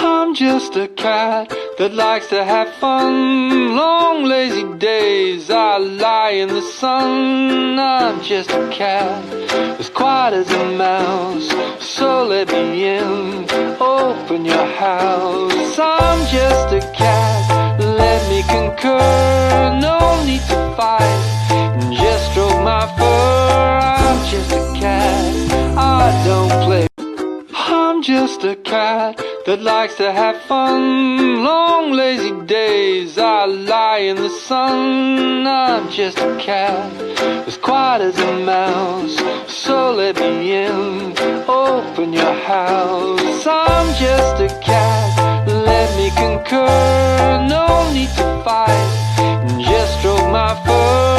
I'm just a cat that likes to have fun. Long lazy days I lie in the sun. I'm just a cat as quiet as a mouse, so let me in, open your house. I'm just a cat, let me concur. No need to fight, just stroke my fur. I'm just a cat, I don't play. I'm just a cat that likes to have fun. Long lazy days I lie in the sun. I'm just a cat as quiet as a mouse, so let me in, open your house. I'm just a cat, let me concur. No need to fight, just stroke my fur.